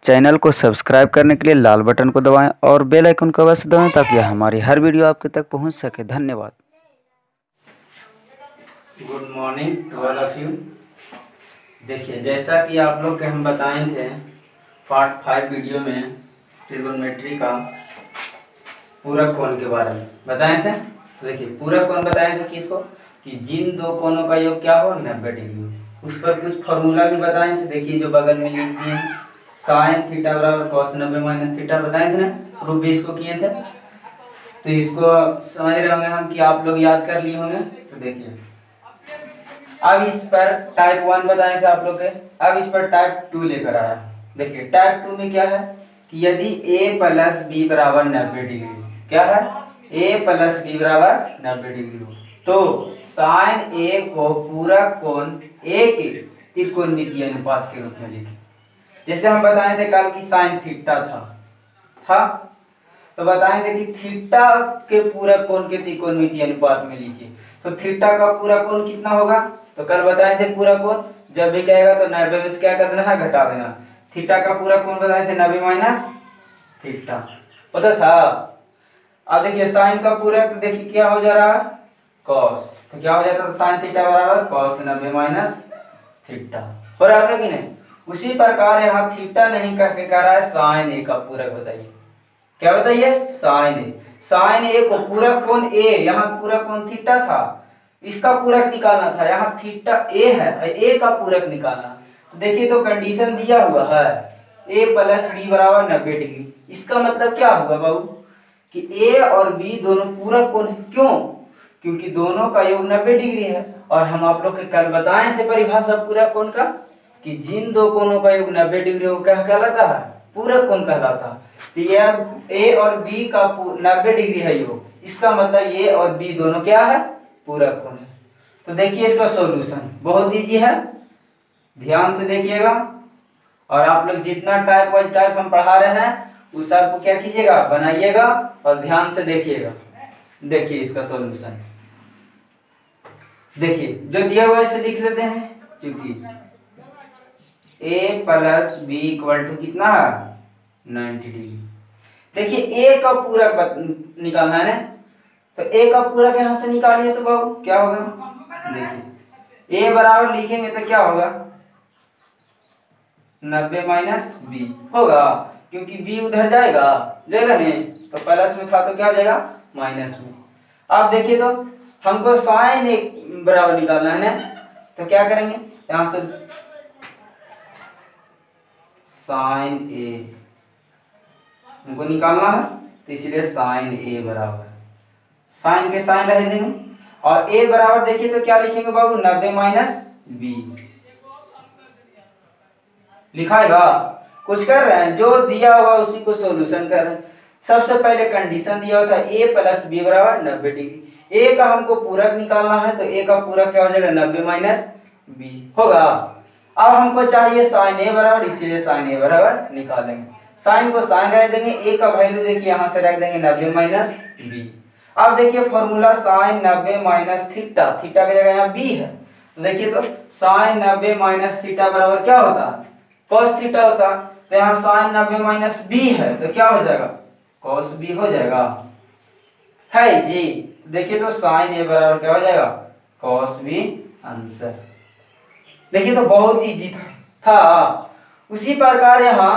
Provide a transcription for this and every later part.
Channel को subscribe करने के लिए लाल बटन को दबाएं और बेल आइकन को अवश्य दबाएं ताकि हमारी हर वीडियो आपके तक पहुंच सके। धन्यवाद। Good morning to all of you. देखिए, जैसा कि आप लोग के हम बताए थे पार्ट 5 वीडियो में ट्रिगोनोमेट्री का पूरक कोण के बारे में बताए थे। तो देखिए, पूरक कोण बताए थे किसको, कि जिन दो कोणों का योग क्या हो 90 डिग्री हो। उस पर कुछ फॉर्मूला भी बताए थे। देखिए जो बगल में लिख दिए, साइन थीटा बराबर कॉस 90 माइनस थीटा बताए थे ना, प्रूफ भी इसको किए थे। तो इसको समझ रहे होंगे हम कि आप लोग याद कर लिए होंगे। तो देखिए, अब इस पर टाइप 1 बताए थे आप लोग के, अब इस पर टाइप 2 लेकर आया। देखिए टाइप 2 में क्या है कि यदि a प्लस बी बराबर 90 डिग्री, क्या है a प्लस बी बराबर 90 डिग्री हो, तो साइन a को पूरक कोण a के त्रिकोणमितीय अनुपात के रूप में लिखें। जैसे हम बताए थे कल की साइन थीटा था तो बताए थे कि थीटा के पूरक कोण के त्रिकोणमितीय अनुपात में लिखिए। तो थीटा का पूरक कोण कितना होगा, तो कल बताए थे पूरक कोण जब भी कहेगा तो 90 में से क्या कर देना है, घटा देना। थीटा का पूरक कोण बताए थे 90 माइनस थीटा पता था। अब देखिए साइन का पूरक, तो देखिए क्या हो जा रहा है कॉस, तो क्या हो जाता है साइन थीटा बराबर कॉस 90 माइनस थीटा हो रहा था कि नहीं। उसी प्रकार यहाँ थीटा नहीं करके कह रहा है साइन ए का पूरक। बताइए क्या बताइए, साइन ए। साइन ए को पूरक कोण ए, यहाँ पूरक कोण थीटा था, इसका पूरक निकालना था। यहाँ थीटा ए है, ए का पूरक निकालना। तो देखिए तो कंडीशन दिया हुआ है a प्लस बी बराबर 90 डिग्री। इसका मतलब क्या हुआ बाबू कि a और b दोनों पूरक कोण है। क्यों, क्योंकि दोनों का योग 90 डिग्री है। और हम आप लोग के कल बताए थे परिभाषा पूरक कोण का, कि जिन दो कोणों का योग 90 डिग्री हो क्या कहलाता है, पूरक कोण कहलाता है। तो ये a और b का 90 डिग्री है योग, इसका मतलब a और b दोनों क्या है, पूरक कोण है। तो देखिए इसका सॉल्यूशन बहुत इजी है, ध्यान से देखिएगा। और आप लोग जितना टाइप वाइज टाइप हम पढ़ा रहे हैं उस सबको क्या कीजिएगा, बनाइएगा और ध्यान से देखिएगा। देखिए इसका सॉल्यूशन, देखिए जो दिया हुआ इसे लिख लेते हैं। क्योंकि a plus B equal to कितना है 90 डिग्री। देखिए a का पूरक निकालना है ना, तो a का पूरक यहां से निकालिए तो बाबू क्या होगा, देखिए a बराबर लिखेंगे तो क्या होगा 90 माइनस बी होगा, क्योंकि b उधर जाएगा नहीं, तो प्लस में था तो क्या हो जाएगा माइनस में। अब देखिए तो हमको साइन ए बराबर निकालना है ना, तो क्या करेंगे यहां से साइन ए हमको निकालना है, तो इसलिए साइन ए बराबर साइन के साइन रह देंगे और a बराबर देखिए तो क्या लिखेंगे बाबू 90 माइनस बी लिखाएगा। कुछ कर रहे हैं, जो दिया हुआ उसी को सॉल्यूशन कर रहे हैं। सबसे पहले कंडीशन दिया हुआ था a प्लस बी बराबर 90 डिग्री। a का हमको पूरक निकालना है, तो a का पूरक क्या हो जाएगा 90 माइनस बी होगा। अब हमको चाहिए साइन a बराबर, इसीलिए साइन a बराबर निकालेंगे। साइन को साइन रख देंगे, a का वैल्यू देखिए यहाँ से रख देंगे 90 माइनस बी। अब देखिए formula sine 90 minus theta, theta की जगह यहाँ b है, तो देखिए तो साइन 90 माइनस थीटा बराबर क्या होता है cos थीटा होता। तो यहाँ साइन 90 माइनस बी है, तो क्या हो जाएगा cos बी हो जाएगा है जी। देखिए तो साइन ए बराबर क्या हो जाएगा cos बी आंसर। देखिए तो बहुत इजी था। उसी प्रकार यहाँ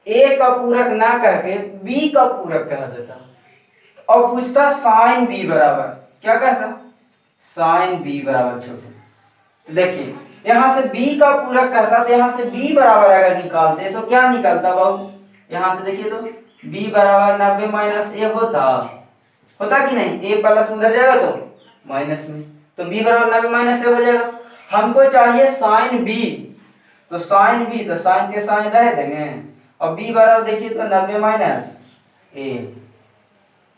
a का पूरक ना कह के b का पूरक कह देता और पूछता साइन b बराबर क्या कहता, साइन b बराबर छोटे। तो देखिए यहाँ से b का पूरक कहता, तो यहाँ से b बराबर अगर निकालते तो क्या निकलता बाबू, यहाँ से देखिए तो b बराबर 90 माइनस a होता कि नहीं, a प्लस में उधर जाएगा तो माइनस में, तो b बराबर 90 माइनस a हो जाएगा। हमको चाहिए साइन b, तो साइन b तो साइन के साइन रह देंगे और b बराबर देखिए तो 90 माइनस a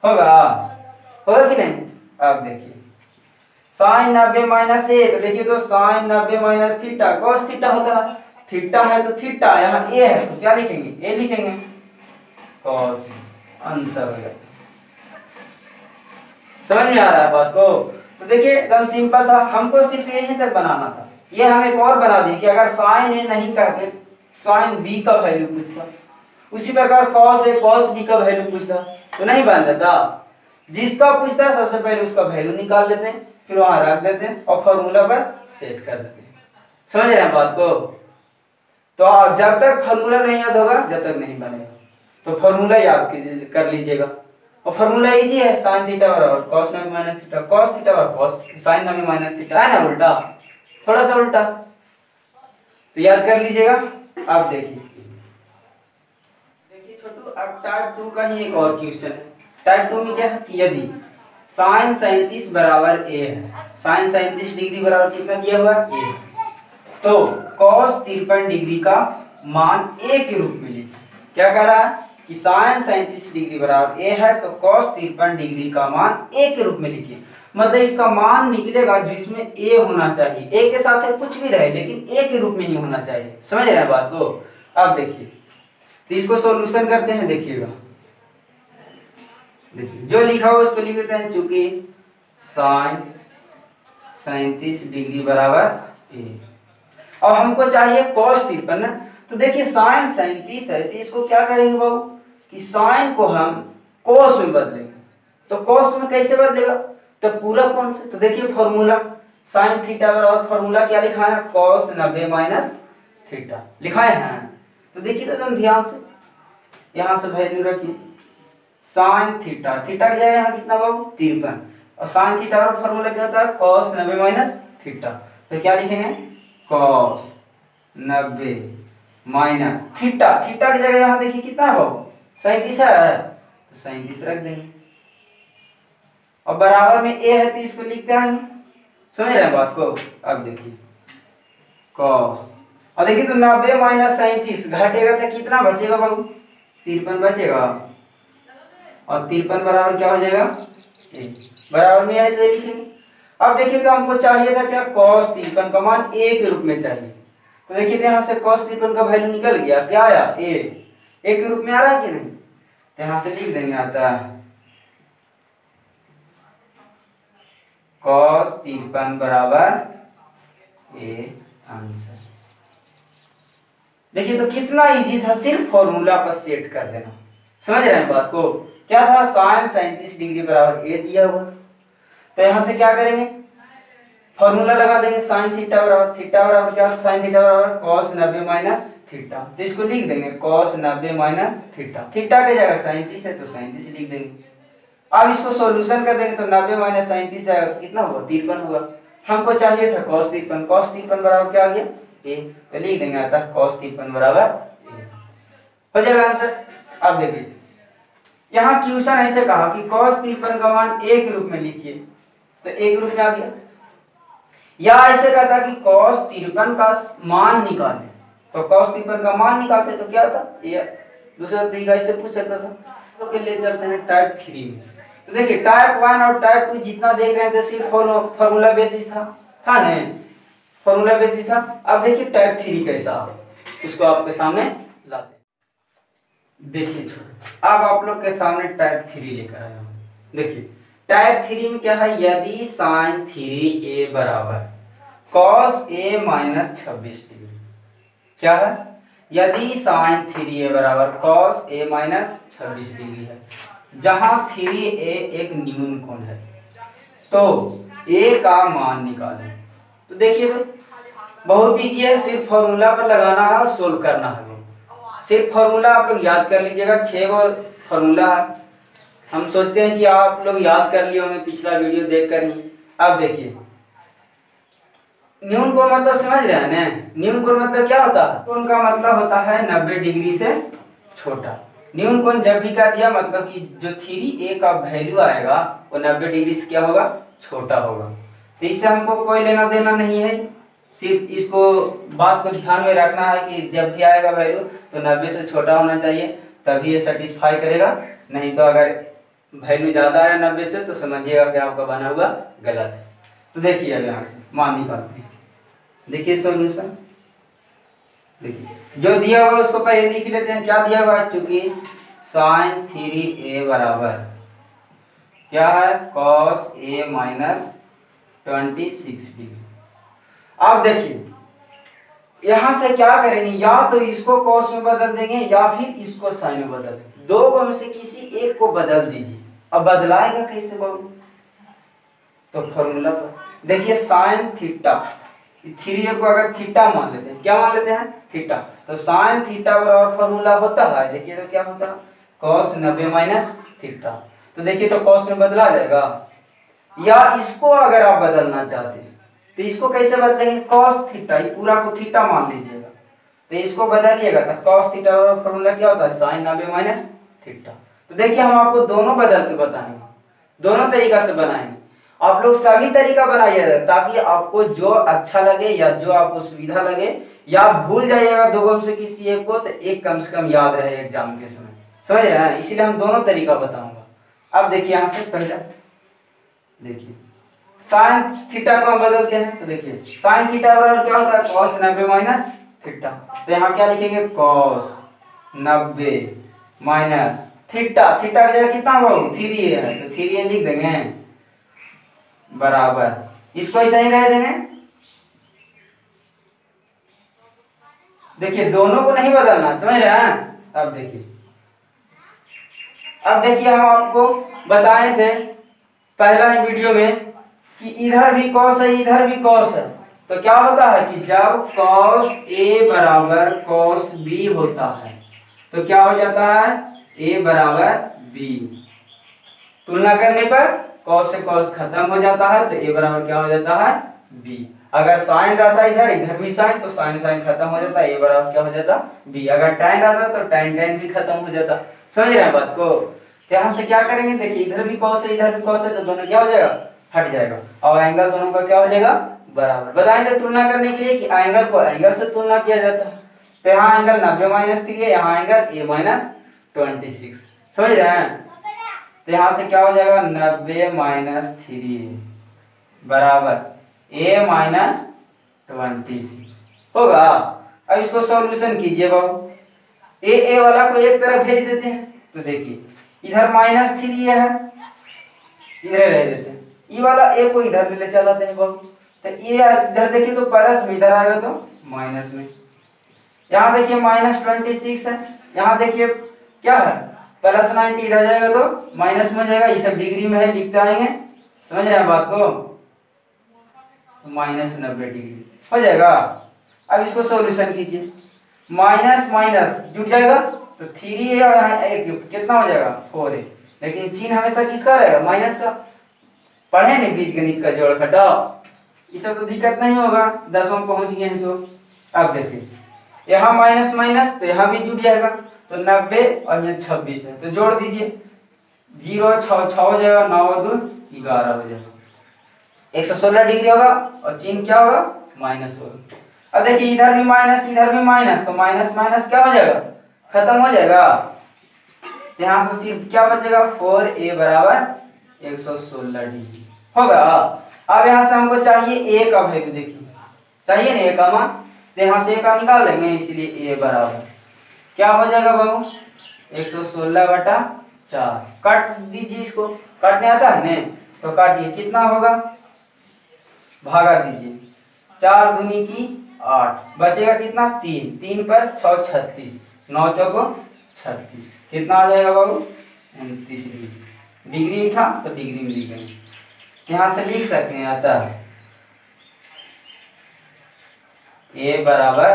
होगा कि नहीं। अब देखिए साइन 90 माइनस ए, तो देखिए तो sine 90 minus theta cos theta होता है, थीटा है तो थीटा, यहाँ ए है तो क्या लिखेंगे ए लिखेंगे, cos आंसर हो जाता। समझ में आ रहा है बात को। तो देखिए एकदम सिंपल था, हमको सिर्फ यही तक बनाना था। ये हम एक और बना दिए कि अगर साइन ए नहीं करके साइन बी का वैल्यू पूछता, उसी प्रकार कॉस ए कॉस बी का वैल्यू पूछता तो नहीं बन जाता। जिसका पूछता है सबसे पहले उसका वैल्यू निकाल लेते हैं, फिर वहां रख देते हैं और फॉर्मूला पर सेट कर देते हैं। समझ रहे हैं बात को। तो आप जब तक फॉर्मूला नहीं याद होगा जब तक नहीं बनेगा, तो फॉर्मूला याद कर लीजिएगा। और फॉर्मूला इजी है, साइन थीटा बराबर कॉस नबे माइनस थीटा, कॉस थीटा बराबर कॉस साइन नबे माइनस थीटा, है ना उल्टा, थोड़ा सा उल्टा, तो याद कर लीजिएगा। आप देखिए छोटू, अब टाइप 2 का ही एक और क्वेश्चन है। टाइप 2 में क्या है कि यदि साइन 37 बराबर ए है, साइन 37 डिग्री बराबर कितना दिया हुआ है ए, तो कॉस 53 डिग्री का मान ए के रूप में लिखिए। क्या कह रहा है कि साइन 37 डिग्री बराबर ए है तो कॉस 53 डिग्री का मान ए के रूप में लिखिए। मतलब इसका मान निकलेगा जिसमें ए होना चाहिए, ए के साथ कुछ भी रहे लेकिन ए के रूप में ही होना चाहिए। समझ रहे हैं बात को। अब देखिए तो इसको सॉल्यूशन करते हैं, देखिएगा देखिए जो लिखा हुआ उसको लिख देते हैं। चूंकि साइन 37 डिग्री बराबर ए, अब हमको चाहिए कॉस 53 ना, तो देखिए साइन 37 है तो इसको क्या करेंगे बाबू कि साइन को हम कॉस में बदलेंगे। तो कॉस में कैसे बदलेगा, तो पूरा कौन से, तो देखिए फॉर्मूला साइन थीटा बराबर फॉर्मूला क्या लिखा है कॉस 90 माइनस थीटा लिखा है। तो देखिए तो एकदम ध्यान से यहां से वैल्यू रखिए, साइन थीटा, थीटा की जगह यहाँ कितना बाबू 53, और साइन थीटा का फॉर्मूला क्या होता है कॉस 90 माइनस थीटा। तो क्या लिखेंगे कॉस 90 माइनस थीटा, थीटा की जगह यहाँ देखिए कितना है बाबू 37 है, तो 37 रख देंगे और बराबर में ए है तो इसको लिखते हैं। समझ रहे हैं बात को। अब देखिए कॉस, और देखिए तो 90 माइनस 37 घटेगा तो कितना बचेगा बाबू 53 बचेगा, और 53 बराबर क्या हो जाएगा ए, बराबर में है तो ये लिखेंगे। अब देखिए तो हमको चाहिए था क्या कॉस 53 का मान ए के रूप में चाहिए, तो देखिए यहाँ से कॉस 53 का वैल्यू निकल गया, क्या आया ए के रूप में आ रहा है कि नहीं, तो यहाँ से लिख देंगे आता है कॉस 53 बराबर ए आंसर। देखिए तो कितना इजी था, सिर्फ फॉर्मूला पर सेट कर देना। समझ रहे हैं बात को। क्या था साइन 37 डिग्री बराबर ए दिया हुआ, तो यहां से क्या करेंगे फॉर्मूला लगा देंगे साइन थीटा बराबर क्या साइन थीटा बराबर कॉस 90 माइनस थीटा, तो इसको लिख देंगे कॉस 90 माइनस थीटा, थीटा की जगह 37 है तो 37 लिख देंगे। अब इसको सॉल्यूशन कर देंगे तो 90 माइनस 37 जाएगा तो कितना होगा 53 होगा। हमको चाहिए था cos 53 बराबर क्या आ गया ए, तो लिख देंगे आता cos 53 बराबर ए, हो जाएगा आंसर। अब देखिए यहाँ क्वेश्चन ऐसे कहा कि cos 53 का मान ए के रूप में लिखिए, तो ए के रूप में आ गया, या ऐसे कहता कि cos 53 का मान निकाले, तो cos 53 का मान निकालते तो क्या था ये दूसरा तरीका इससे पूछ सकता था। तो के लिए चलते हैं टाइप 3 में। तो देखिए टाइप 1 और टाइप 2 जितना देख रहे थे सिर्फ फॉर्मूला बेसिस था नहीं, फॉर्मूला बेसिस था। अब देखिए टाइप 3 कैसा उसको आपके सामने लाते हैं। देखिए छोटे अब आप लोग के सामने टाइप 3 लेकर आया हूं। देखिए टाइप 3 में क्या है, यदि साइन 3a बराबर कॉस a माइनस 26 डिग्री, क्या है यदि साइन 3a बराबर कॉस a माइनस 26 डिग्री है, जहां 3a एक न्यून कोण है, तो a का मान निकालें। तो देखिए बहुत ईजी है, सिर्फ फॉर्मूला पर लगाना है और सोल्व करना है। सिर्फ फॉर्मूला आप लोग याद कर लीजिएगा, 6 गो फॉर्मूला है। हम सोचते हैं कि आप लोग याद कर लिए होंगे पिछला वीडियो देखकर ही। अब देखिए न्यून कोण मतलब समझ रहे हैं ना, न्यून कोण मतलब क्या होता है, कोण का मतलब होता है 90 डिग्री से छोटा। न्यून कोण जब भी क्या दिया मतलब कि जो 3a का वैल्यू आएगा वो 90 डिग्री से क्या होगा छोटा होगा। तो इससे हमको कोई लेना देना नहीं है, सिर्फ इसको बात को ध्यान में रखना है कि जब भी आएगा वैल्यू तो 90 से छोटा होना चाहिए, तभी ये सेटिस्फाई करेगा। नहीं तो अगर वैल्यू ज्यादा आया 90 से तो समझिएगा कि आपका बना हुआ गलत है। तो देखिए अब यहाँ से मान निकालते हैं। देखिए सॉल्यूशन, देखिए जो दिया हुआ उसको पहले लिख लेते हैं। क्या दिया हुआ है, चूंकि साइन 3a बराबर क्या है कॉस a माइनस 26 डिग्री। अब देखिए यहाँ से क्या करेंगे, या तो इसको कॉस में बदल देंगे या फिर इसको साइन में बदल देंगे, दो को में से किसी एक को बदल दीजिए। अब बदलाएगा कैसे बाबू, तो फॉर्मूला पर देखिए साइन थीटा, थ्री को अगर थीटा मान लेते हैं, क्या मान लेते हैं, थीटा, तो साइन थीटा बराबर फॉर्मूला होता है, देखिए तो क्या होता है, कॉस 90 माइनस थीटा। तो देखिए तो कॉस में बदला जाएगा, या इसको अगर आप बदलना चाहते हैं तो इसको कैसे बदलेंगे, कॉस थीटा, ये पूरा को थीटा मान लीजिएगा, तो इसको बदलिएगा तो कॉस थीटा बराबर फॉर्मूला क्या होता है, साइन 90 माइनस थीटा। तो देखिए हम आपको दोनों बदल के बताएंगे, दोनों तरीका से बनाएंगे, आप लोग सभी तरीका बनाइएगा ताकि आपको जो अच्छा लगे या जो आपको सुविधा लगे, या भूल जाइएगा दो में से किसी एक को तो एक कम से कम याद रहे एग्जाम के समय, समझ रहे हैं, इसीलिए हम दोनों तरीका बताऊंगा। अब देखिए यहाँ से पहला देखिए साइन थीटा को हम बदलते हैं, तो देखिए साइन थीटा बराबर क्या होता है, कॉस 90 माइनस थीटा, तो यहाँ क्या लिखेंगे, कॉस 90 माइनस थीटा, थीटा की जगह कितना होगा, 3 है तो 3 लिख देंगे बराबर, इसको ऐसा ही रह देंगे। देखिए दोनों को नहीं बदलना, समझ रहे हैं। अब देखिए हम आपको बताए थे पहला ही वीडियो में कि इधर भी कॉस है इधर भी कॉस है, तो क्या होता है कि जब कॉस ए बराबर कॉस बी होता है तो क्या हो जाता है, ए बराबर बी, तुलना करने पर कॉस से कॉस खत्म हो जाता है तो ए बराबर क्या हो जाता है, बी। अगर साइन रहता है इधर, इधर भी साइन, तो साइन साइन खत्म हो जाता है, ए बराबर क्या हो जाता, बी। अगर tan रहता तो tan भी खत्म हो जाता, समझ रहे हैं बात को। यहाँ से क्या करेंगे, देखिए इधर भी कॉस है इधर भी कॉस है, तो दोनों क्या हो जाएगा, हट जाएगा, और एंगल दोनों का क्या हो जाएगा, बराबर। बताएंगे तुलना करने के लिए कि एंगल को एंगल से तुलना किया जाता है, तो यहाँ एंगल 90 माइनस 3 है, यहाँ एंगल ए माइनस 26, समझ रहे हैं। तो यहाँ से क्या हो जाएगा, 90 माइनस 3 बराबर ए माइनस 26 होगा। अब इसको सॉल्यूशन कीजिए बाबू, ए वाला को एक तरफ भेज देते हैं, तो देखिए इधर -3 है, इधर रह देते हैं, ई वाला ए को इधर ले चलाते हैं बाबू, तो ये इधर देखिए तो प्लस में, इधर आएगा तो माइनस में। यहाँ देखिए -26 है, यहाँ देखिए क्या है, +90, इधर जाएगा तो माइनस में जाएगा, ये सब डिग्री में है, लिखते आएंगे, समझ रहे हैं बात को, -90 डिग्री हो जाएगा। अब इसको सॉल्यूशन कीजिए, माइनस माइनस जुट जाएगा तो 3 है, यहाँ कितना हो जाएगा, 4 है, लेकिन चिन्ह हमेशा किसका रहेगा, माइनस का। पढ़े नहीं बीज गणित का जोड़ घटाव, ये सब तो दिक्कत नहीं होगा, 10 में पहुंच गए हैं तो। अब देखिए यहाँ माइनस माइनस तो यहाँ भी जुट जाएगा, तो 90 और यहाँ 26 है, तो जोड़ दीजिए, 0 6 6 हो जाएगा, 9 2 11 हो जाएगा, 116 डिग्री होगा, और चिन्ह क्या होगा, माइनस होगा। अब देखिए इधर भी माइनस, तो माइनस माइनस क्या हो जाएगा, खत्म हो जाएगा, यहाँ से सिर्फ क्या बचेगा, 4a बराबर 116 डिग्री होगा। अब यहाँ से हमको चाहिए a का वैल्यू, देखिए चाहिए ना a का मान, तो यहाँ से a का निकाल लेंगे, इसलिए a बराबर क्या हो जाएगा बाबू, 116/4। काट दीजिए, इसको काटने आता है ने, तो काटिए, कितना होगा, भागा दीजिए, 4 दूनी की 8, बचेगा कितना, 3 पर 6 36, 9 चौको 36, कितना आ जाएगा बाबू, 29 डिग्री। डिग्री में था तो डिग्री में लिखेंगे, यहाँ से लिख सकते हैं, आता है ए बराबर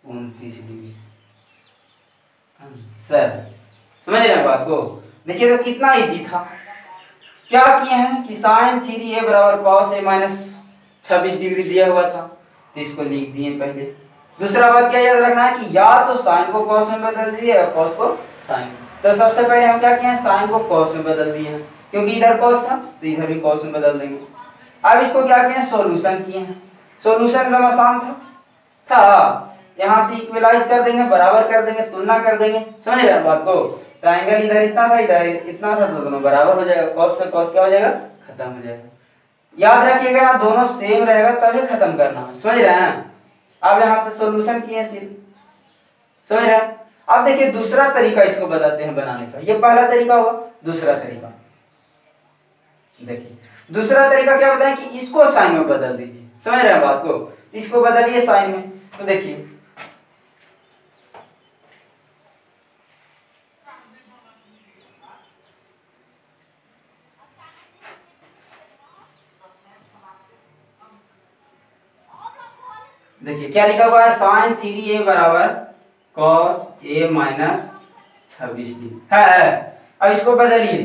29 डिग्री। सर समझ रहे हैं बात को। देखिए तो कितना इजी था, क्या किए हैं कि साइन 3a बराबर कॉस a माइनस 26 डिग्री दिया हुआ था, तो इसको लिख दिए पहले। दूसरा बात क्या याद रखना है कि या तो साइन को कॉस में बदल दिए या कॉस को साइन। तो सबसे पहले हम क्या किए हैं, साइन को कॉस में बदल दिए हैं, क्योंकि इधर कॉस था तो इधर भी कॉस में बदल देंगे। अब इसको क्या किए हैं, सॉल्यूशन किए हैं। सॉल्यूशन एकदम आसान था, यहाँ से इक्वलाइज कर देंगे, बराबर कर देंगे, तुलना कर देंगे, समझ रहे हैं बात को। तो एंगल इधर इतना था इधर इतना था, तो दोनों बराबर हो जाएगा, कॉस से कॉस क्या हो जाएगा, खत्म हो जाएगा। याद रखिएगा यहाँ दोनों सेम रहेगा तभी खत्म करना है, समझ रहे हैं। अब यहाँ से सॉल्यूशन किए सिर्फ, समझ रहे हैं। अब देखिए दूसरा तरीका इसको बताते हैं बनाने का, ये पहला तरीका हुआ। दूसरा तरीका देखिए, दूसरा तरीका क्या बताएं कि इसको साइन में बदल दीजिए, समझ रहे हैं बात को। इसको बदलिए साइन में, तो देखिए देखिए क्या लिखा हुआ है, साइन 3a बराबर कॉस a माइनस 26d है। अब इसको बदलिए,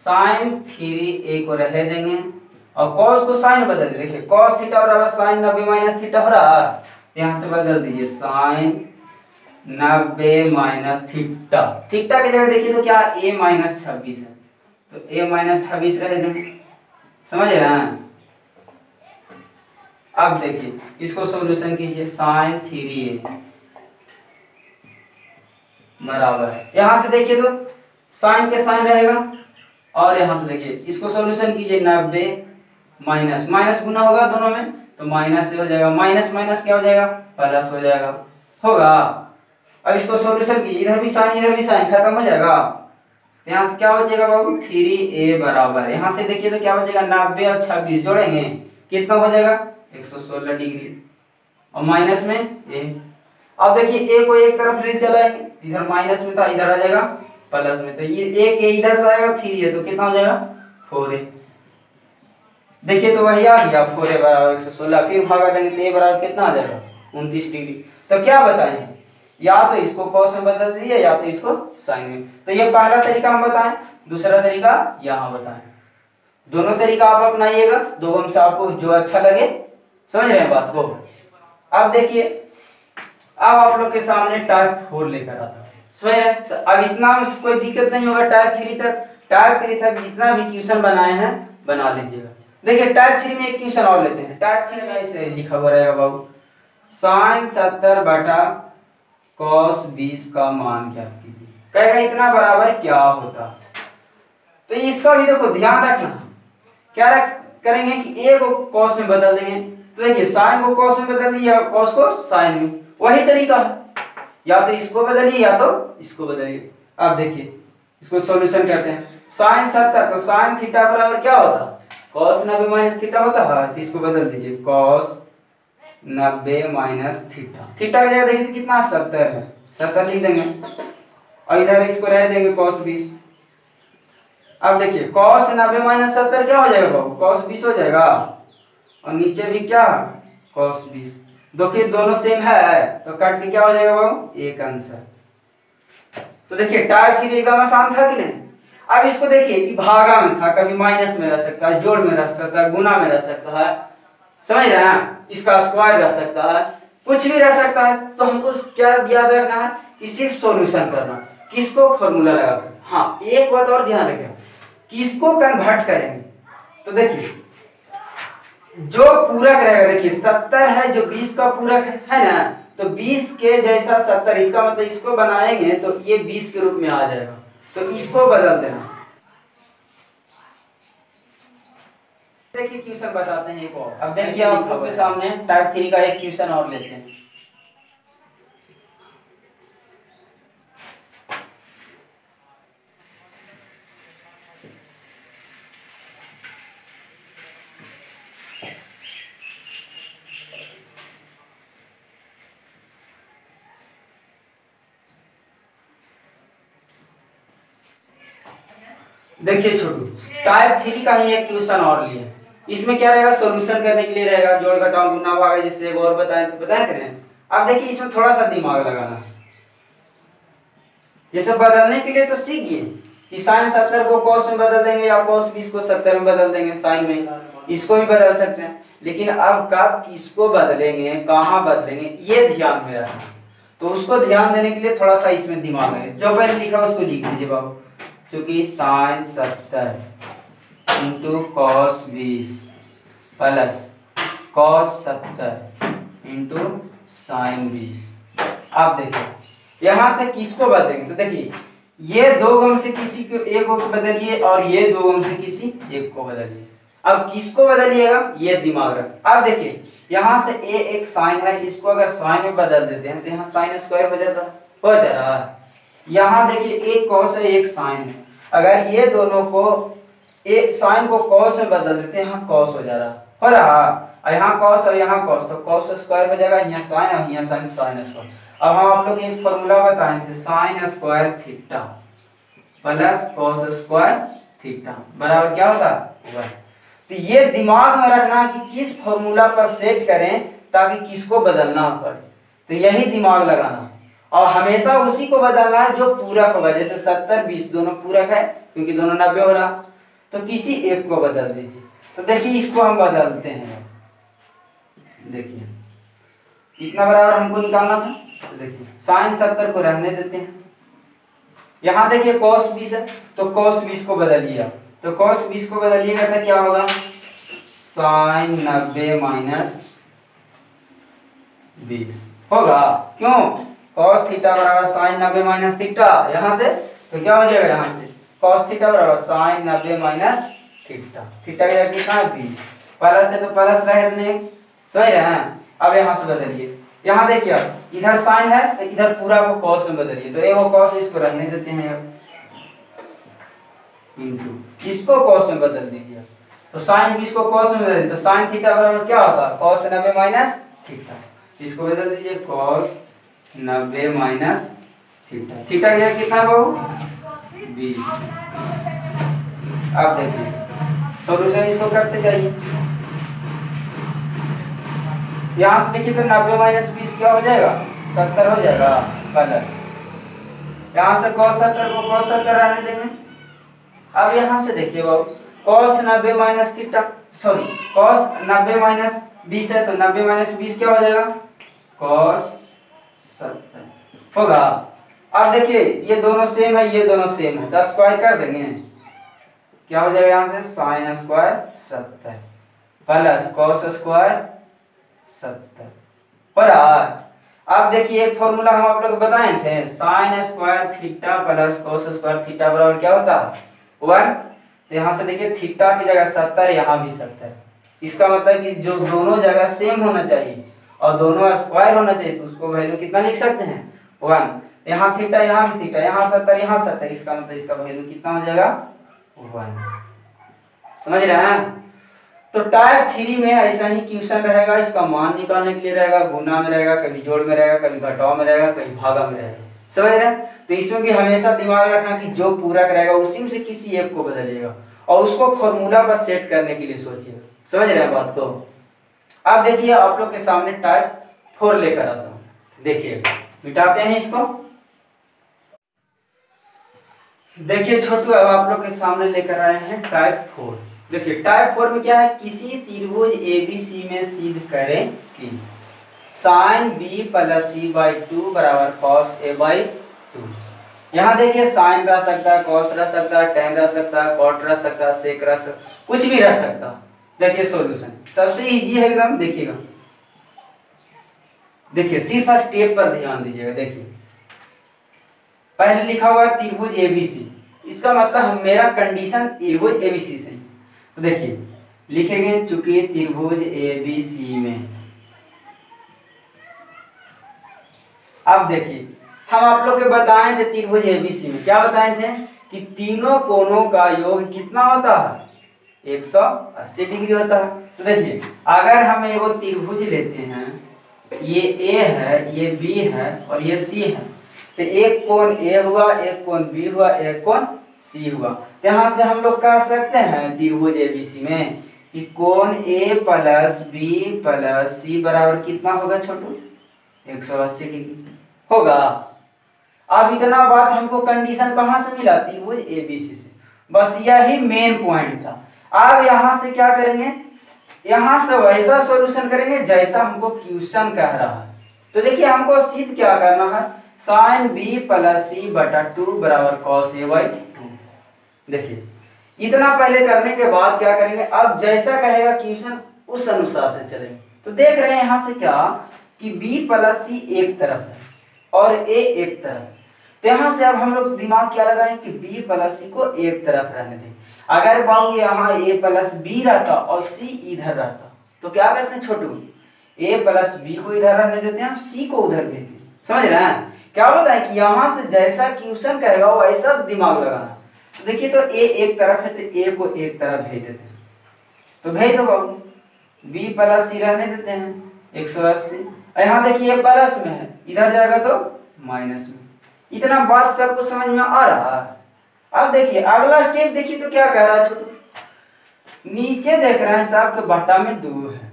साइन 3a को रह देंगे और कॉस को साइन बदल दीजिए। देखिए कॉस थीटा बराबर साइन 90 माइनस थीटा हो रहा है, यहाँ से बदल दीजिए साइन 90 माइनस थीटा। थीटा की जगह देखिए तो क्या a माइनस 26 है, तो a माइनस 26 रह देंगे, समझ रहे हैं। अब देखिए इसको सॉल्यूशन कीजिए, साइन 3a बराबर, यहां से देखिए तो साइन के साइन रहेगा और यहां से देखिए इसको सॉल्यूशन कीजिए, 90 माइनस माइनस गुना होगा दोनों में तो माइनस से हो जाएगा, माइनस माइनस क्या हो जाएगा, प्लस हो जाएगा होगा। अब इसको सॉल्यूशन कीजिए, इधर भी साइन खत्म हो जाएगा, यहाँ से क्या बचेगा बाबू, 3a बराबर, यहाँ से देखिए तो क्या बचेगा, 90 और 26 जोड़ेंगे कितना हो जाएगा, 116 डिग्री और माइनस में a। अब देखिए a को एक तरफ ले चलाएंगे, इधर माइनस में था इधर आ जाएगा प्लस में, तो ये a के इधर से आएगा 3 है तो कितना हो जाएगा 4a। देखिए तो वही आ गया 4a बराबर 116, फिर भागा देंगे तो a बराबर कितना आ जाएगा 29 डिग्री। तो क्या बताएं, या तो इसको कॉस में बदल दीजिए या तो इसको साइन में। तो ये पहला तरीका हम बताएं, दूसरा तरीका यहाँ बताएं, दोनों तरीका आप अपनाइएगा, दोनों में से आपको जो अच्छा लगे, समझ रहे हैं बात को। अब देखिए अब आप लोग के सामने टाइप 4 लेकर आता हूं, समझ रहे हैं। तो अब इतना कोई दिक्कत नहीं होगा, टाइप 3 तक जितना भी क्वेश्चन बनाए हैं बना लीजिएगा। देखिए टाइप 3 में एक क्वेश्चन और लेते हैं। टाइप 3 में ऐसे लिखा हुआ रहेगा बाबू, साइन 70 बटा कॉस 20 का मान ज्ञात कीजिए, कहेगा इतना बराबर क्या होता। तो इसका भी देखो ध्यान रखना, क्या करेंगे कि a को कॉस में बदल देंगे, तो देखिए साइन को कॉस में बदल दिया, कॉस को साइन में, वही तरीका है, या तो इसको बदलिए या तो इसको बदलिए। अब देखिए इसको सॉल्यूशन करते हैं, साइन 70 तो साइन थीटा बराबर क्या होता, कॉस 90 माइनस थीटा होता है, तो इसको बदल दीजिए कॉस 90 माइनस थीटा। थीटा की जगह देखिए तो कितना 70 है, 70 लिख देंगे और इधर इसको रह देंगे कॉस 20। अब देखिए कॉस 90 माइनस 70 क्या हो जाएगा बाबू, कॉस 20 हो जाएगा और नीचे भी क्या कॉस 20, देखिए दोनों सेम है तो काट के क्या हो जाएगा बाबू, एक आंसर। तो देखिए टाइप 3 एकदम आसान था कि नहीं। अब इसको देखिए कि भागा में था, कभी माइनस में रह सकता है, जोड़ में रह सकता है, गुना में रह सकता है, समझ रहे हैं, इसका स्क्वायर रह सकता है, कुछ भी रह सकता है। तो हमको क्या याद रखना है कि सिर्फ सॉल्यूशन करना, किसको फॉर्मूला लगाकर। हाँ एक बात और ध्यान रखें, किसको कन्वर्ट करेंगे। तो देखिए जो पूरक रहेगा, देखिए 70 है जो 20 का पूरक है ना, तो 20 के जैसा 70, इसका मतलब इसको बनाएंगे तो ये 20 के रूप में आ जाएगा, तो इसको बदल देना। देखिए क्वेश्चन बताते हैं एक और। अब देखिए आप लोग के सामने टाइप 3 का एक क्वेश्चन और लेते हैं। देखिए छोटू, टाइप 3 का ही एक क्वेश्चन और लिए, इसमें क्या रहेगा, सॉल्यूशन करने के लिए रहेगा, जोड़ घटाव गुना भागा, जैसे एक और बताए तो बताए थे। अब देखिए इसमें थोड़ा सा दिमाग लगाना है, ये सब बदलने के लिए तो सीखिए कि साइन 70 को कॉस में बदल देंगे या कॉस 20 को 70 में बदल देंगे, साइन में इसको भी बदल सकते हैं, लेकिन अब कब किसको बदलेंगे, कहाँ बदलेंगे, ये ध्यान में रखना। तो उसको ध्यान देने के लिए थोड़ा सा इसमें दिमाग लगे, जो पहले लिखा उसको लिख लीजिए बाबू, क्योंकि sine 70 into cos 20 plus cos 70 into sine 20। अब देखिए यहाँ से किसको बदलेंगे, तो देखिए ये दो गम से किसी को एक को बदलिए और ये दो गम से किसी एक को बदलिए। अब किसको बदलिएगा ये दिमाग रख। अब देखिए यहाँ से ए एक साइन है, इसको अगर साइन में बदल देते हैं तो यहाँ साइन स्क्वायर हो जाता है, हो जा रहा है। यहाँ देखिए एक कॉस है एक साइन है, अगर ये दोनों को एक साइन को कॉस में बदल देते हैं, यहाँ कॉस हो जा रहा हो रहा। और यहाँ कॉस और यहाँ कॉस, तो कॉस स्क्वायर हो जाएगा, यहाँ साइन और यहाँ साइन, साइन स्क्वायर। अब हम आप लोग एक फॉर्मूला बताए थे, sine square theta plus cos square theta बराबर क्या होता है 1। तो ये दिमाग में रखना कि किस फॉर्मूला पर सेट करें ताकि किसको बदलना पड़े, तो यही दिमाग लगाना। और हमेशा उसी को बदलना है जो पूरक होगा, जैसे 70 20 दोनों पूरक है क्योंकि दोनों 90 हो रहा, तो किसी एक को बदल दीजिए। तो देखिए इसको हम बदलते हैं, देखिए कितना बराबर हमको निकालना था, तो देखिए साइन 70 को रहने देते हैं। यहाँ देखिए cos 20 है तो cos 20 को बदलिए, तो cos 20 को बदलिएगा तो क्या होगा, साइन 90 माइनस 20 होगा। क्यों, cos थीटा बराबर साइन 90 माइनस थीटा, यहाँ से तो क्या हो जाएगा, यहाँ से cos थीटा बराबर साइन 90 माइनस थीटा, थीटा का कितना है 20, प्लस है तो प्लस रह देंगे, समझ रहे हैं। अब यहाँ से बदलिए, यहाँ देखिए इधर साइन है तो इधर पूरा को cos में बदलिए, तो वो cos इसको रहने देते हैं इनटू इसको cos में बदल दीजिए, तो साइन 20 को cos में बदल दीजिए, तो साइन थीटा बराबर क्या होता है cos 90 माइनस थीटा, इसको बदल दीजिए cos 90 माइनस थीटा, थीटा का कितना बहु 20। अब देखिए सॉल्यूशन इसको करते जाइए, यहाँ से देखिए तो 90 माइनस 20 क्या हो जाएगा 70 हो जाएगा, प्लस यहाँ से cos 70 को cos 70 रहने देंगे। अब यहाँ से देखिए वो cos 90 minus theta, sorry cos 90 minus 20 है तो 90 माइनस 20 क्या हो जाएगा cos 70 होगा। अब देखिए ये दोनों सेम है, ये दोनों सेम है, तो स्क्वायर कर देंगे, क्या हो जाएगा यहाँ से sine square 70 plus cos square 70 पर। अब देखिए एक फॉर्मूला हम आप लोग बताए थे, sine square theta plus cos square theta बराबर क्या होता है 1। तो यहाँ से देखिए थीटा की जगह 70, यहाँ भी 70, इसका मतलब कि जो दोनों जगह सेम होना चाहिए और दोनों स्क्वायर होना चाहिए, तो उसको वैल्यू कितना लिख सकते हैं 1। यहाँ थीटा यहाँ भी थीटा, यहाँ 70 यहाँ 70, इसका मतलब इसका वैल्यू कितना हो जाएगा 1। समझ रहे हैं। तो टाइप 3 में ऐसा ही क्वेश्चन रहेगा, इसका मान निकालने के लिए रहेगा, गुना में रहेगा, कभी जोड़ में रहेगा, कभी घटाव में रहेगा, कभी भागा में रहेगा, समझ रहे हैं। तो इसमें भी हमेशा दिमाग रखना कि जो पूरक रहेगा उसी में से किसी एक को बदलिएगा और उसको फॉर्मूला पर सेट करने के लिए सोचिएगा, समझ रहे हैं बात को। अब देखिए आप लोग के सामने टाइप 4 लेकर आता हूँ, देखिए मिटाते हैं इसको। देखिए छोटू अब आप लोग के सामने लेकर आए हैं टाइप 4। देखिए टाइप 4 में क्या है, किसी त्रिभुज ABC में सिद्ध करें कि sine B plus C by 2 बराबर cos A बाई 2। यहाँ देखिए साइन रह सकता है, cos रह सकता है, tan रह सकता है, cot रह सकता है, sec रह सकता है, कुछ भी रह सकता है। देखिए सॉल्यूशन सबसे इजी है एकदम, देखिएगा देखिए सिर्फ स्टेप पर ध्यान दीजिएगा। देखिए पहले लिखा हुआ है त्रिभुज ABC, इसका मतलब मेरा कंडीशन त्रिभुज ABC से। तो देखिए लिखेंगे चूंकि त्रिभुज ABC में, अब देखिए हम आप लोग के बताए थे त्रिभुज ABC में क्या बताए थे कि तीनों कोणों का योग कितना होता है 180 डिग्री होता है। तो देखिए अगर हम एगो त्रिभुज लेते हैं, ये A है, ये B है और ये C है, तो एक कोण A हुआ, एक कोण B हुआ, एक कोण C हुआ। तो यहाँ से हम लोग कह सकते हैं त्रिभुज ABC में कि कोण A plus B plus C बराबर कितना होगा छोटू 180 डिग्री होगा। अब इतना बात हमको कंडीशन कहाँ से मिला त्रिभुज ABC से, बस यही मेन पॉइंट था। अब यहाँ से क्या करेंगे, यहाँ से वैसा सॉल्यूशन करेंगे जैसा हमको क्वेश्चन कह रहा है। तो देखिए हमको सिद्ध क्या करना है, साइन B प्लस C बटा 2 बराबर cos A बाई 2। देखिए इतना पहले करने के बाद क्या करेंगे, अब जैसा कहेगा क्वेश्चन उस अनुसार से चलेंगे। तो देख रहे हैं यहाँ से क्या कि B प्लस C एक तरफ है और A एक तरफ, तो यहाँ से अब हम लोग दिमाग क्या लगाएं कि B प्लस C को एक तरफ रहने दें। अगर बाबू यहाँ A प्लस B रहता और C इधर रहता तो क्या करते हैं छोटू, A प्लस B को इधर रहने देते हैं, C को उधर भेजते हैं, समझ रहे हैं। क्या होता है कि यहाँ से जैसा क्वेश्चन कहेगा वैसा दिमाग लगाना। तो देखिए तो A एक तरफ है तो A को एक तरफ भेज देते हैं, तो भेज दो बाबू, बी प्लस सी रहने देते हैं 180। यहाँ देखिए प्लस में है, इधर जाएगा तो माइनस में। इतना बात सबको समझ में आ रहा है। अब देखिए अगला स्टेप देखिए तो क्या कह रहा है छोटू, नीचे देख रहे हैं साहब के बटा में 2 है,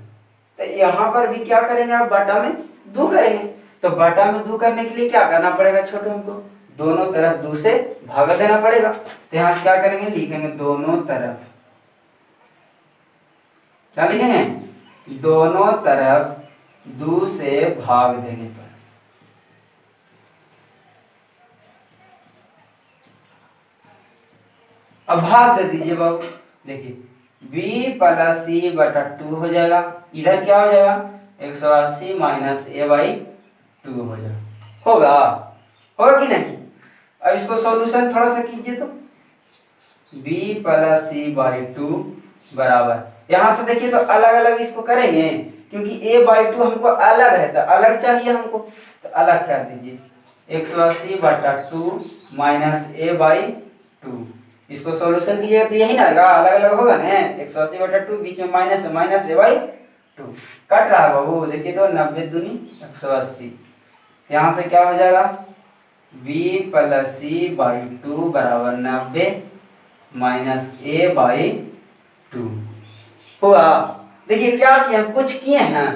तो यहाँ पर भी क्या करेंगे आप, बटा में 2 करेंगे। तो बटा में 2 करने के लिए क्या करना पड़ेगा छोटू, हमको दोनों तरफ 2 से भाग देना पड़ेगा। तो यहाँ क्या करेंगे, लिखेंगे दोनों तरफ, क्या लिखेंगे, दोनों तरफ 2 से भाग देने पर। अब भाग दे दीजिए बाबू, देखिए b प्लस सी बटा 2 हो जाएगा, इधर क्या हो जाएगा 180 माइनस a/2 हो जाएगा। होगा होगा कि नहीं। अब इसको सॉल्यूशन थोड़ा सा कीजिए तो b प्लस सी बाई 2 बराबर, यहां से देखिए तो अलग अलग इसको करेंगे क्योंकि a/2 हमको अलग है, तो अलग चाहिए हमको, तो अलग कर दीजिए 180 बटा 2 माइनस a/2। इसको सॉल्यूशन कीजिएगा तो यही ना आएगा, अलग अलग होगा ना, 180 बटा 2 बीच में माइनस है, माइनस a/2 कट रहा है बाबू, देखिए तो 90 दूनी 180। यहाँ से क्या हो जाएगा b प्लस सी बाई 2 बराबर 90 माइनस a/2 हुआ। देखिए क्या किए, कुछ किए हैं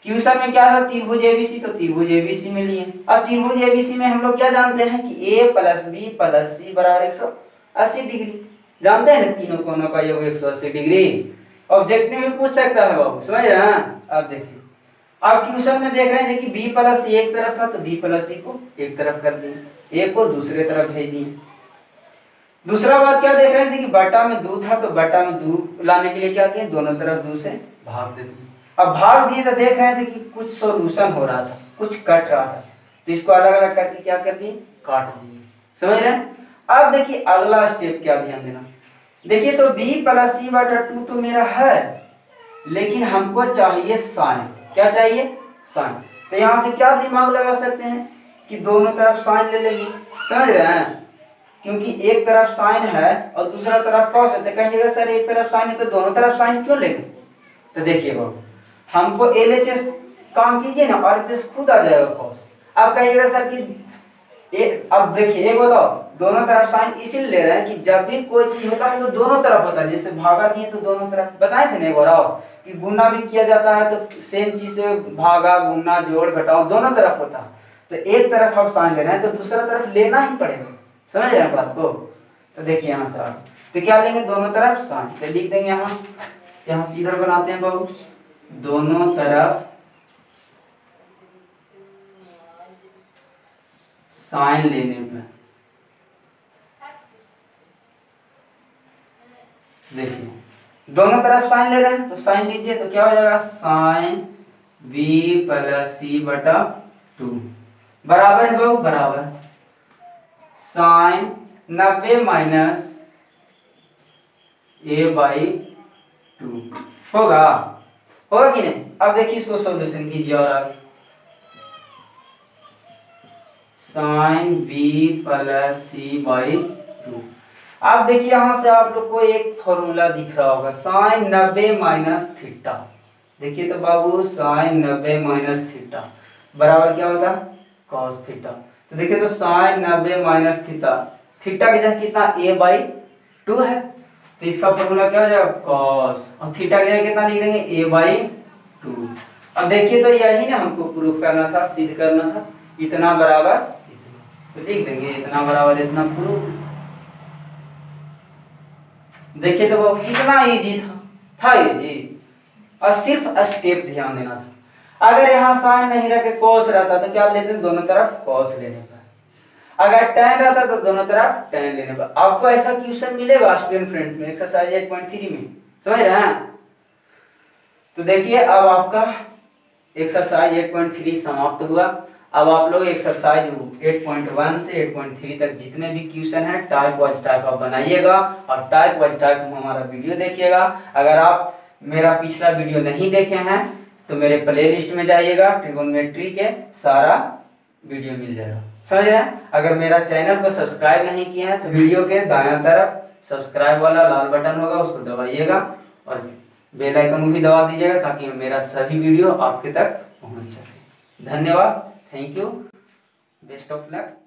क्वेश्चन में क्या था, त्रिभुज एबीसी, तो त्रिभुज एबीसी में लिए। अब त्रिभुज एबीसी में हम लोग क्या जानते हैं कि a प्लस बी प्लस सी बराबर 180 डिग्री, जानते हैं ना, तीनों कोनों का योग 180 डिग्री। ऑब्जेक्टिव में पूछ सकता है बाबू, समझ रहे हैं। अब देखिए अब क्वेश्चन में देख रहे थे कि b प्लस सी एक तरफ था, तो b प्लस सी को एक तरफ कर दिए, a को दूसरे तरफ भेज दिए। दूसरा बात क्या देख रहे थे कि बटा में 2 था, तो बटा में 2 लाने के लिए क्या किए, दोनों तरफ 2 से भाग दे दिए। अब भाग दिए तो देख रहे थे कि कुछ सॉल्यूशन हो रहा था, कुछ कट रहा था, तो इसको अलग अलग करके क्या कर दिए, काट दिए, समझ रहे हैं। अब देखिए अगला स्टेप क्या, ध्यान देना, देखिए तो b प्लस सी बटा 2 तो मेरा है, लेकिन हमको चाहिए साइन, क्या चाहिए, साइन। तो यहाँ से क्या दिमाग लगा सकते हैं कि दोनों तरफ साइन ले लेंगे, समझ रहे हैं, क्योंकि एक तरफ साइन है और दूसरा तरफ कॉस है, तो कहिएगा सर एक तरफ साइन है तो दोनों तरफ साइन क्यों लेंगे। तो देखिए बाबू हमको LHS काम कीजिए ना, RHS खुद आ जाएगा कॉस। अब कहिएगा सर कि अब देखिए एक बताओ, दोनों तरफ साइन इसीलिए ले रहे हैं कि जब भी कोई चीज होता है तो दोनों तरफ होता है, जैसे भागा दिए तो दोनों तरफ, बताए थे ना एक बार कि गुना भी किया जाता है तो सेम चीज से भागा गुना जोड़ घटाओ दोनों तरफ होता है। तो एक तरफ आप साइन ले रहे हैं तो दूसरा तरफ लेना ही पड़ेगा, समझ रहे हैं बात को। तो देखिए यहाँ से आप तो क्या लेंगे, दोनों तरफ साइन, तो लिख देंगे यहाँ सीधा बनाते हैं बाबू, दोनों तरफ साइन लेने पे, देखिए दोनों तरफ साइन ले रहे हैं तो साइन लीजिए, तो क्या हो जाएगा साइन b प्लस सी बटा 2 बराबर है बाबू, बराबर साइन 90 माइनस a/2 होगा, होगा कि नहीं। अब देखिए इसको सॉल्यूशन कीजिए, और अब sine b plus C by 2। अब देखिए यहाँ से आप लोग को एक फॉर्मूला दिख रहा होगा, साइन 90 माइनस थीटा। देखिए तो बाबू साइन 90 माइनस थीटा बराबर क्या होता है, कॉस थीटा। तो देखिए तो साइन 90 माइनस थीटा, थीटा की जगह कितना a/2 है, तो इसका फॉर्मूला क्या हो जाएगा कॉस, और थीटा की जगह कितना लिख देंगे a/2। अब देखिए तो यही ना हमको प्रूफ करना था, सिद्ध करना था, इतना बराबर, तो लिख देंगे इतना बराबर इतना प्रूफ। देखिए तो वो कितना इजी था इजी, और सिर्फ स्टेप ध्यान देना था। अगर यहाँ साइन नहीं रखे कॉस रहता तो क्या लेते, दोनों तरफ कॉस लेने पर, अगर tan रहता तो दोनों तरफ tan लेने पर। आपको ऐसा क्वेश्चन मिलेगा स्टूडेंट फ्रेंड्स में एक्सरसाइज 8.3 में, समझ रहे हैं। तो देखिए अब आपका एक्सरसाइज 8.3 समाप्त हुआ। अब आप लोग एक्सरसाइज 8.1 से 8.3 तक जितने भी क्वेश्चन है टाइप वाइज टाइप आप बनाइएगा, और टाइप वाइज टाइप हमारा वीडियो देखिएगा। अगर आप मेरा पिछला वीडियो नहीं देखे हैं तो मेरे प्लेलिस्ट में जाइएगा, ट्रिगोनोमेट्री के सारा वीडियो मिल जाएगा, समझ रहे हैं। अगर मेरा चैनल को सब्सक्राइब नहीं किए हैं तो वीडियो के दायां तरफ सब्सक्राइब वाला लाल बटन होगा, उसको दबाइएगा और बेल आइकन को भी दबा दीजिएगा ताकि मेरा सभी वीडियो आपके तक पहुंच सके। धन्यवाद, thank you, best of luck.